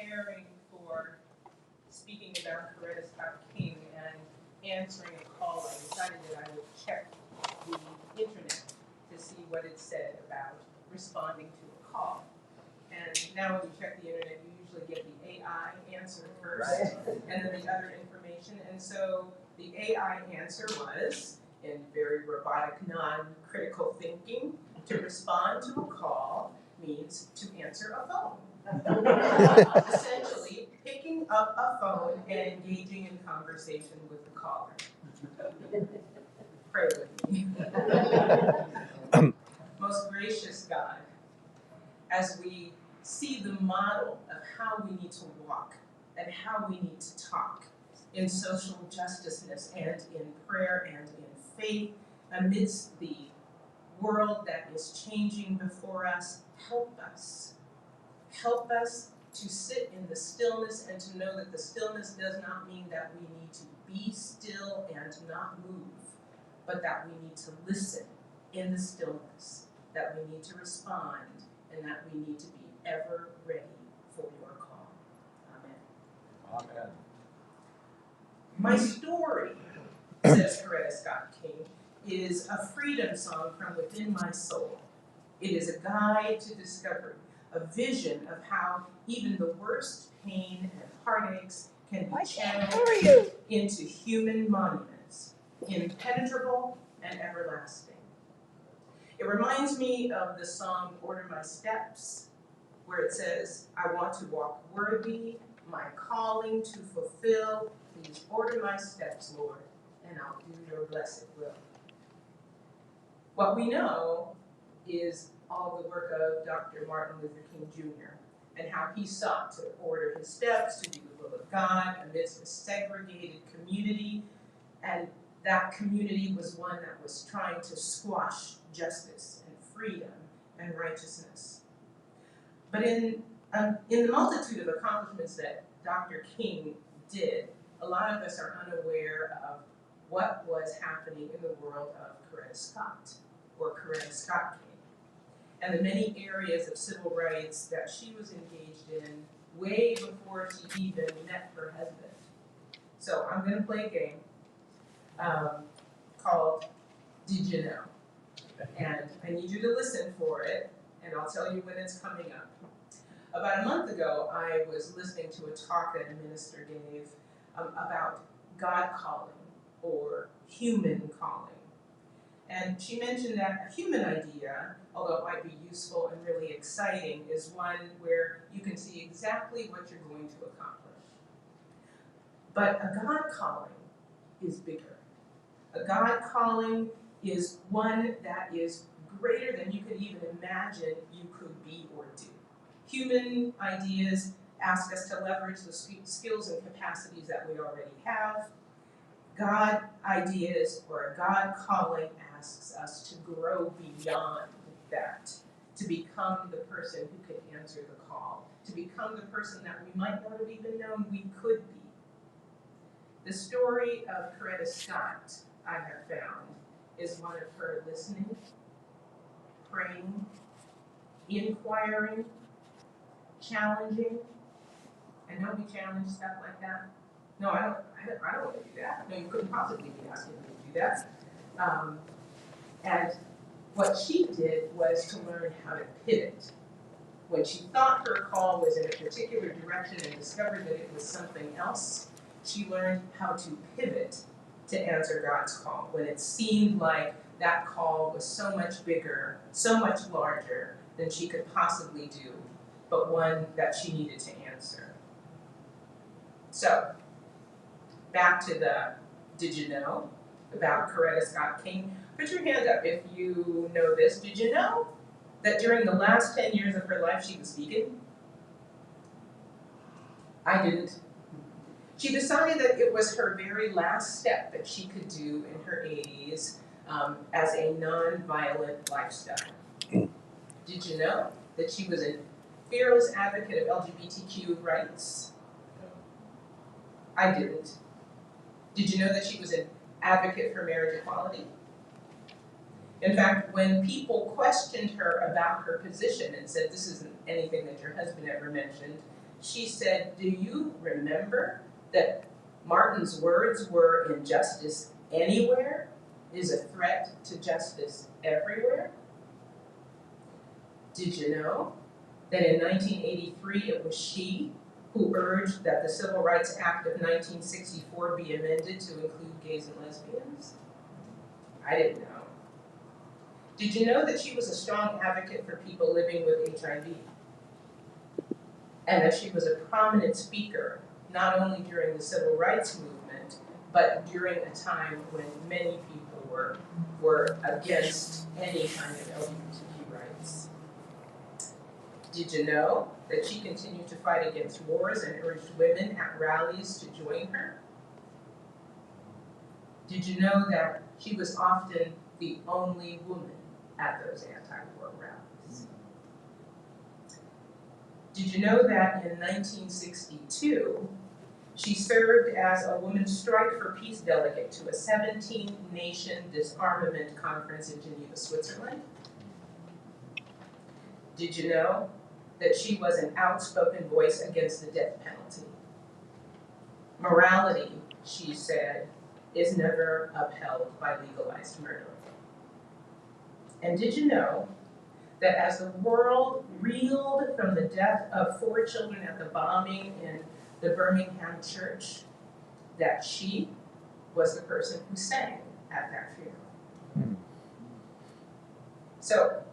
preparing for speaking about Coretta Scott King and answering a call, I decided that I would check the internet to see what it said about responding to a call. And now when you check the internet, you usually get the AI answer first, and then the other information. And so the AI answer was, in very robotic, non-critical thinking, to respond to a call means to answer a phone. Essentially, picking up a phone and engaging in conversation with the caller. Pray with me. Most gracious God, as we see the model of how we need to walk and how we need to talk in social justiceness and in prayer and in faith amidst the world that is changing before us, help us. Help us to sit in the stillness and to know that the stillness does not mean that we need to be still and not move, but that we need to listen in the stillness, that we need to respond, and that we need to be ever ready for your call. Amen. Amen. My story, says Coretta Scott King, is a freedom song from within my soul. It is a guide to discovery, a vision of how even the worst pain and heartaches can be channeled into human monuments, impenetrable and everlasting. It reminds me of the song Order My Steps, where it says, I want to walk worthy, my calling to fulfill. Please order my steps, Lord, and I'll do your blessed will. What we know is all the work of Dr. Martin Luther King Jr. and how he sought to order his steps to do the will of God amidst a segregated community, and that community was one that was trying to squash justice and freedom and righteousness. But in the multitude of accomplishments that Dr. King did, a lot of us are unaware of what was happening in the world of Coretta Scott, or Coretta Scott King, and the many areas of civil rights that she was engaged in way before she even met her husband. So I'm going to play a game called Did You Know? And I need you to listen for it, and I'll tell you when it's coming up. About a month ago, I was listening to a talk that a minister gave about God calling or human calling. And she mentioned that a human idea, although it might be useful and really exciting, is one where you can see exactly what you're going to accomplish. But a God calling is bigger. A God calling is one that is greater than you could even imagine you could be or do. Human ideas ask us to leverage the skills and capacities that we already have. God ideas or a God calling asks us to grow beyond that, to become the person who can answer the call, to become the person that we might not have even known we could be. The story of Coretta Scott, I have found, is one of her listening, praying, inquiring, challenging. And don't we challenge stuff like that? No, I don't want to do that. No, you couldn't possibly be asking me to do that. And what she did was to learn how to pivot. When she thought her call was in a particular direction and discovered that it was something else, she learned how to pivot to answer God's call. When it seemed like that call was so much bigger, so much larger than she could possibly do, but one that she needed to answer. So, back to the Did You Know about Coretta Scott King. Put your hand up if you know this. Did you know that during the last 10 years of her life she was vegan? I didn't. She decided that it was her very last step that she could do in her 80s as a non-violent lifestyle. Did you know that she was a fearless advocate of LGBTQ rights? I didn't. Did you know that she was an advocate for marriage equality? In fact, when people questioned her about her position and said, this isn't anything that your husband ever mentioned, she said, "Do you remember that Martin's words were, 'Injustice anywhere is a threat to justice everywhere'? Did you know that in 1983 it was she who urged that the Civil Rights Act of 1964 be amended to include gays and lesbians? I didn't know. Did you know that she was a strong advocate for people living with HIV? And that she was a prominent speaker, not only during the Civil Rights Movement, but during a time when many people were against any kind of LGBTQ rights? Did you know that she continued to fight against wars and urged women at rallies to join her? Did you know that she was often the only woman at those anti-war rallies? Did you know that in 1962, she served as a Women's Strike for Peace delegate to a 17-nation disarmament conference in Geneva, Switzerland? Did you know that she was an outspoken voice against the death penalty? Morality, she said, is never upheld by legalized murder. And did you know that as the world reeled from the death of 4 children at the bombing in the Birmingham church, that she was the person who sang at that funeral? So,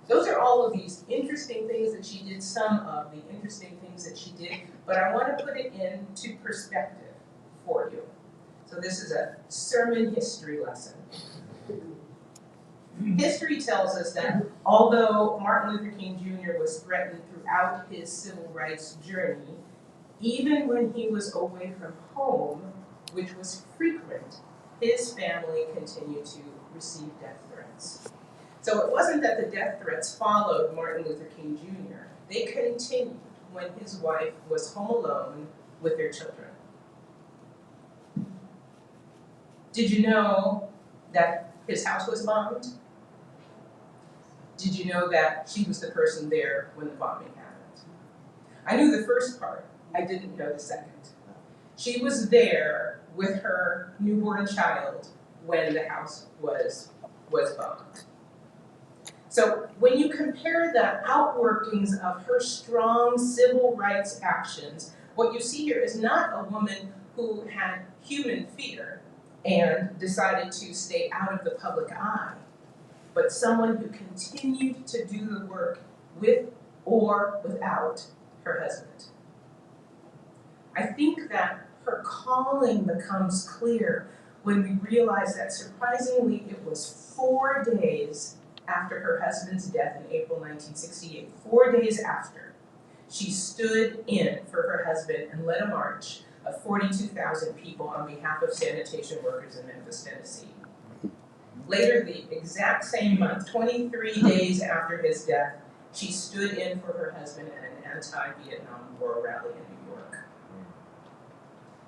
those are all of these interesting things that she did, some of the interesting things that she did, but I want to put it into perspective for you. So this is a sermon history lesson. History tells us that although Martin Luther King Jr. was threatened throughout his civil rights journey, even when he was away from home, which was frequent, his family continued to receive death threats. So it wasn't that the death threats followed Martin Luther King Jr. They continued when his wife was home alone with their children. Did you know that his house was bombed? Did you know that she was the person there when the bombing happened? I knew the first part, I didn't know the second. She was there with her newborn child when the house was bombed. So when you compare the outworkings of her strong civil rights actions, what you see here is not a woman who had human fear and decided to stay out of the public eye, but someone who continued to do the work with or without her husband. I think that her calling becomes clear when we realize that surprisingly it was 4 days after her husband's death in April 1968, 4 days after, she stood in for her husband and led a march of 42,000 people on behalf of sanitation workers in Memphis, Tennessee. Later, the exact same month, 23 days after his death, she stood in for her husband at an anti-Vietnam War rally in New York.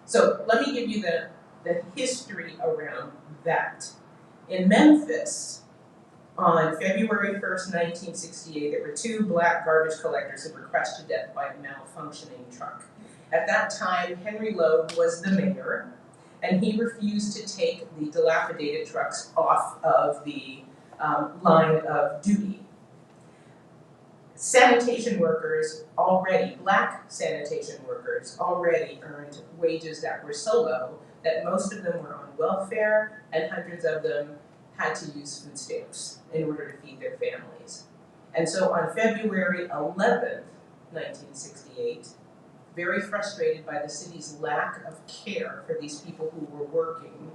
So let me give you the history around that. In Memphis, on February 1st, 1968, there were 2 black garbage collectors who were crushed to death by a malfunctioning truck. At that time, Henry Loeb was the mayor, and he refused to take the dilapidated trucks off of the line of duty. Sanitation workers already, black sanitation workers, already earned wages that were so low that most of them were on welfare, and hundreds of them had to use food stamps in order to feed their families. And so on February 11th, 1968, very frustrated by the city's lack of care for these people who were working,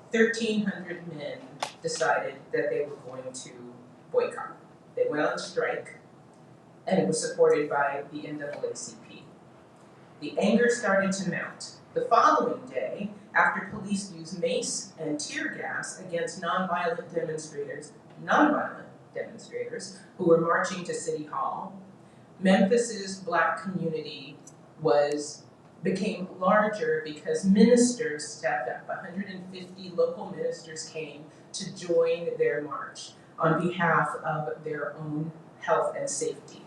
1,300 men decided that they were going to boycott. They went on strike, and it was supported by the NAACP. The anger started to mount. The following day, after police used mace and tear gas against nonviolent demonstrators who were marching to City Hall, Memphis's black community became larger because ministers stepped up. 150 local ministers came to join their march on behalf of their own health and safety.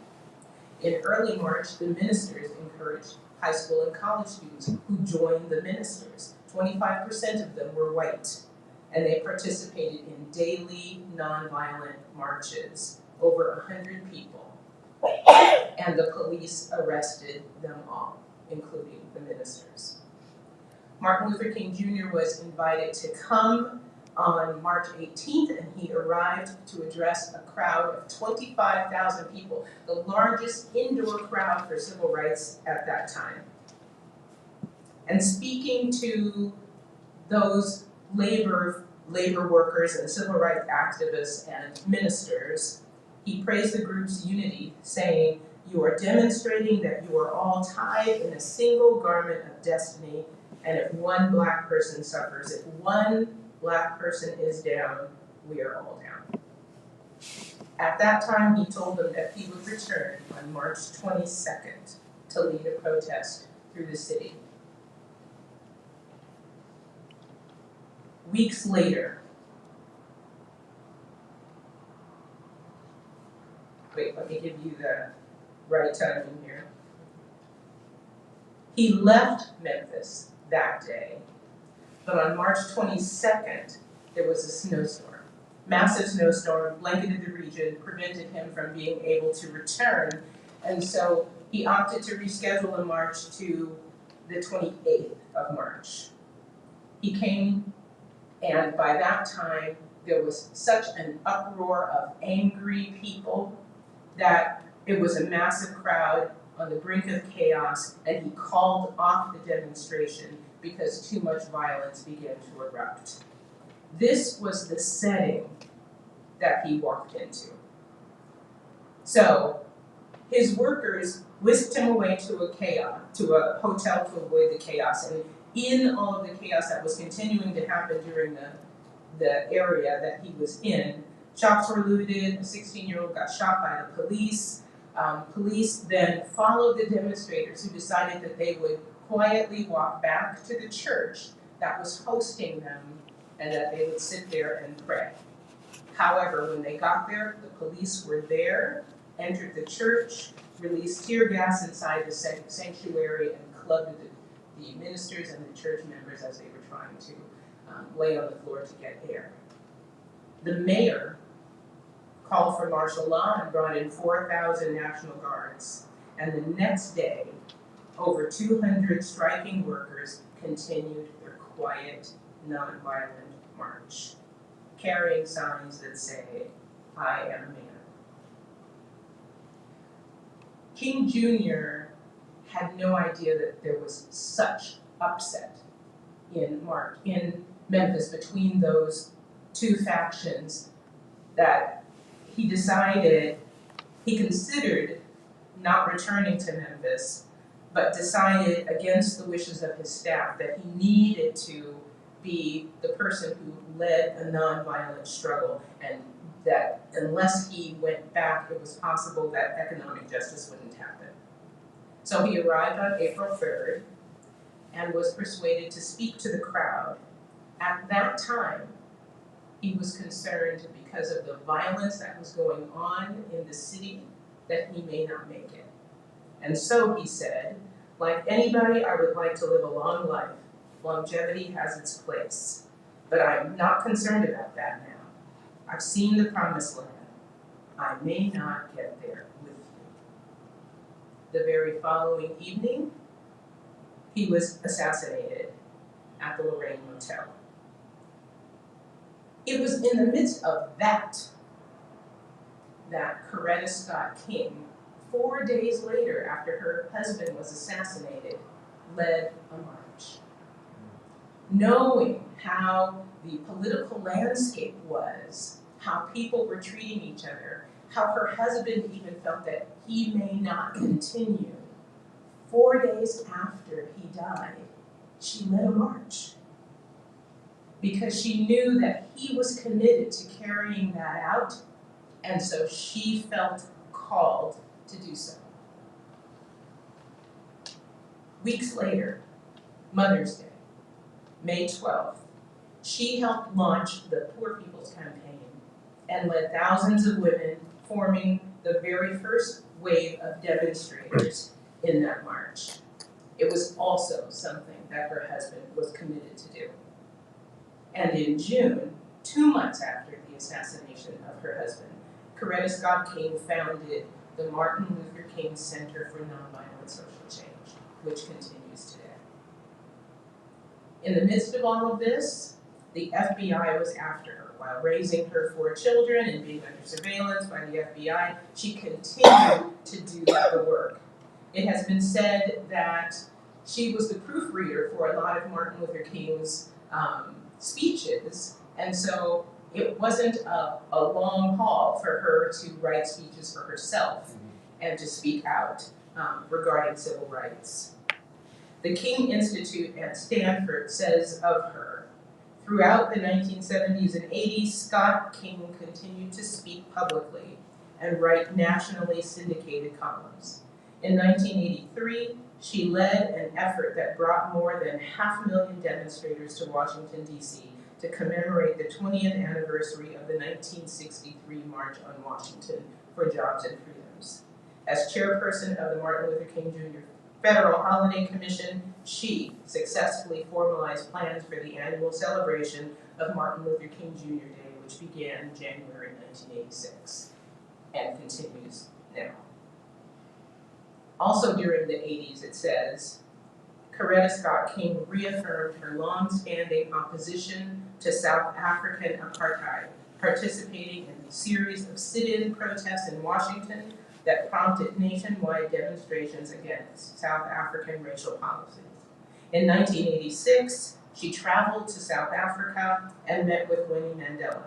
In early March, the ministers encouraged high school and college students who joined the ministers. 25% of them were white, and they participated in daily nonviolent marches, over 100 people, and the police arrested them all, including the ministers. Martin Luther King Jr. was invited to come on March 18th, and he arrived to address a crowd of 25,000 people, the largest indoor crowd for civil rights at that time. And speaking to those labor workers and civil rights activists and ministers, he praised the group's unity, saying, "You are demonstrating that you are all tied in a single garment of destiny, and if one Black person suffers, if one Black person is down, we are all down." At that time, he told them that he would return on March 22nd to lead a protest through the city. Weeks later, let me give you the right timing here. He left Memphis that day, but on March 22nd, there was a snowstorm. Massive snowstorm blanketed the region, prevented him from being able to return, and so he opted to reschedule a march to the 28th of March. He came, and by that time, there was such an uproar of angry people that it was a massive crowd on the brink of chaos, and he called off the demonstration because too much violence began to erupt. This was the setting that he walked into. So his workers whisked him away to a hotel to avoid the chaos, and in all of the chaos that was continuing to happen during the area that he was in, shops were looted, a 16-year-old got shot by the police. Police then followed the demonstrators, who decided that they would quietly walk back to the church that was hosting them and that they would sit there and pray. However, when they got there, the police were there, entered the church, released tear gas inside the sanctuary, and clubbed the ministers and the church members as they were trying to lay on the floor to get air. The mayor called for martial law and brought in 4,000 National Guards. And the next day, over 200 striking workers continued their quiet, nonviolent march, carrying signs that say, "I am a man." King Jr. had no idea that there was such upset in Memphis between those two factions that he considered not returning to Memphis, but decided against the wishes of his staff that he needed to be the person who led a nonviolent struggle, and that unless he went back, it was possible that economic justice wouldn't happen. So he arrived on April 3rd and was persuaded to speak to the crowd. At that time, he was concerned because of the violence that was going on in the city that he may not make it. And so he said, "Like anybody, I would like to live a long life. Longevity has its place. But I'm not concerned about that now. I've seen the promised land. I may not get there with you." The very following evening, he was assassinated at the Lorraine Motel. It was in the midst of that Coretta Scott King, 4 days later after her husband was assassinated, led a march. Knowing how the political landscape was, how people were treating each other, how her husband even felt that he may not continue, 4 days after he died, she led a march. Because she knew that he was committed to carrying that out, and so she felt called to do so. Weeks later, Mother's Day, May 12th, she helped launch the Poor People's Campaign and led thousands of women forming the very first wave of demonstrators in that march. It was also something that her husband was committed to do. And in June, 2 months after the assassination of her husband, Coretta Scott King founded the Martin Luther King Center for Nonviolent Social Change, which continues today. In the midst of all of this, the FBI was after her. While raising her 4 children and being under surveillance by the FBI, she continued to do the work. It has been said that she was the proofreader for a lot of Martin Luther King's speeches, and so it wasn't a long haul for her to write speeches for herself and to speak out regarding civil rights. The King Institute at Stanford says of her, throughout the 1970s and 80s, Scott King continued to speak publicly and write nationally syndicated columns. In 1983, she led an effort that brought more than 500,000 demonstrators to Washington, D.C. to commemorate the 20th anniversary of the 1963 March on Washington for Jobs and Freedoms. As chairperson of the Martin Luther King Jr. Federal Holiday Commission, she successfully formalized plans for the annual celebration of Martin Luther King Jr. Day, which began January 1986 and continues now. Also during the 80s, it says, Coretta Scott King reaffirmed her long-standing opposition to South African apartheid, participating in a series of sit-in protests in Washington that prompted nationwide demonstrations against South African racial policies. In 1986, she traveled to South Africa and met with Winnie Mandela.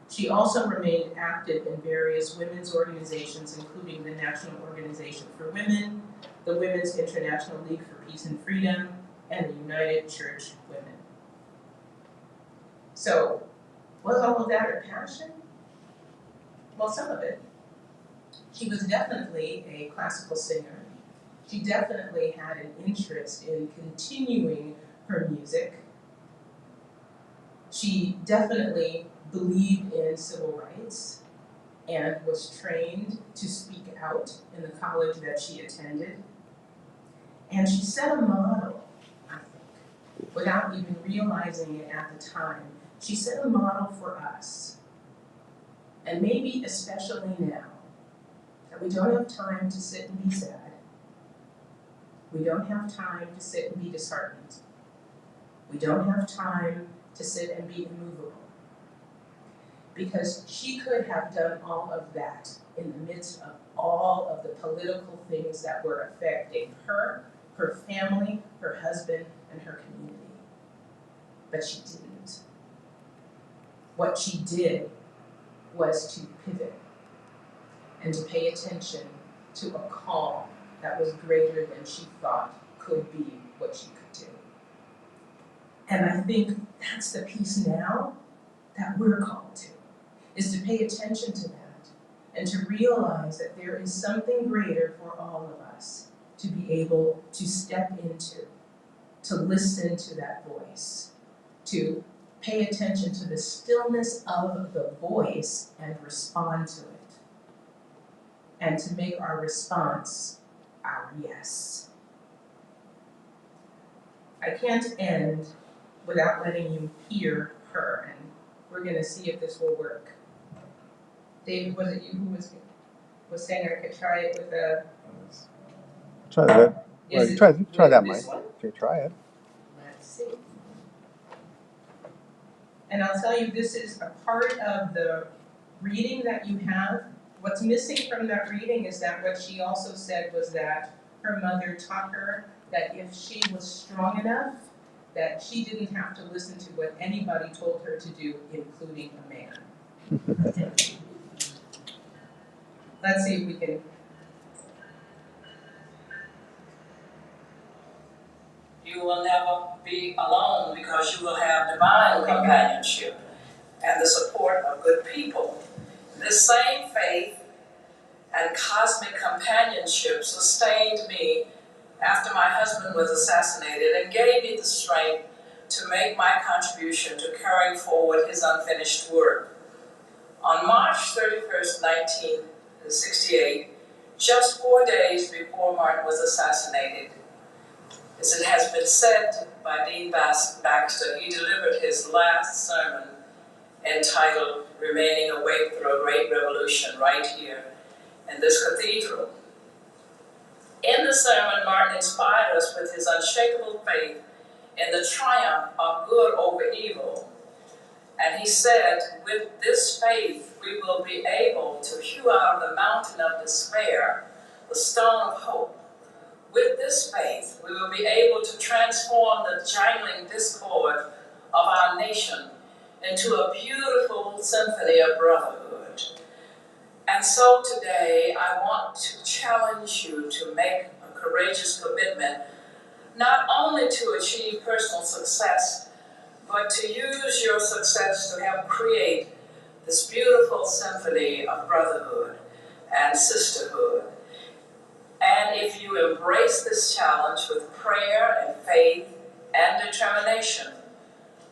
She also remained active in various women's organizations, including the National Organization for Women, the Women's International League for Peace and Freedom, and the United Church Women. So, was all of that her passion? Well, some of it. She was definitely a classical singer. She definitely had an interest in continuing her music. She definitely believed in civil rights and was trained to speak out in the college that she attended. And she set a model, I think, without even realizing it at the time. She set a model for us, and maybe especially now, that we don't have time to sit and be sad. We don't have time to sit and be disheartened. We don't have time to sit and be immovable. Because she could have done all of that in the midst of all of the political things that were affecting her, her family, her husband, and her community. But she didn't. What she did was to pivot and to pay attention to a call that was greater than she thought could be what she could do. And I think that's the piece now that we're called to, is to pay attention to that and to realize that there is something greater for all of us to be able to step into, to listen to that voice, to pay attention to the stillness of the voice and respond to it, and to make our response our yes. I can't end without letting you hear her, and we're going to see if this will work. David, was it you who was saying I could try it with a... Try that. Well, try that, Mike. Okay, try it. Let's see. And I'll tell you, this is a part of the reading that you have. What's missing from that reading is that what she also said was that her mother taught her that if she was strong enough, that she didn't have to listen to what anybody told her to do, including a man. Let's see if we can. You will never be alone because you will have divine companionship and the support of good people. This same faith and cosmic companionship sustained me after my husband was assassinated and gave me the strength to make my contribution to carrying forward his unfinished work. On March 31st, 1968, just 4 days before Martin was assassinated. As it has been said by Dean Baxter, he delivered his last sermon entitled Remaining Awake Through a Great Revolution right here in this cathedral. In the sermon, Martin inspired us with his unshakable faith in the triumph of good over evil. And he said, with this faith, we will be able to hew out of the mountain of despair the stone of hope. With this faith, we will be able to transform the jangling discord of our nation into a beautiful symphony of brotherhood. And so today, I want to challenge you to make a courageous commitment, not only to achieve personal success, but to use your success to help create this beautiful symphony of brotherhood and sisterhood. And if you embrace this challenge with prayer and faith and determination,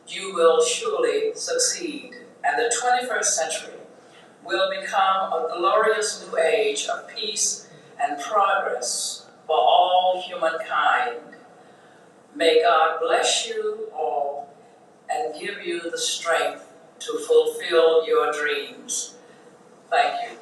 you will surely succeed. And the 21st century will become a glorious new age of peace and progress for all humankind. May God bless you all and give you the strength to fulfill your dreams. Thank you.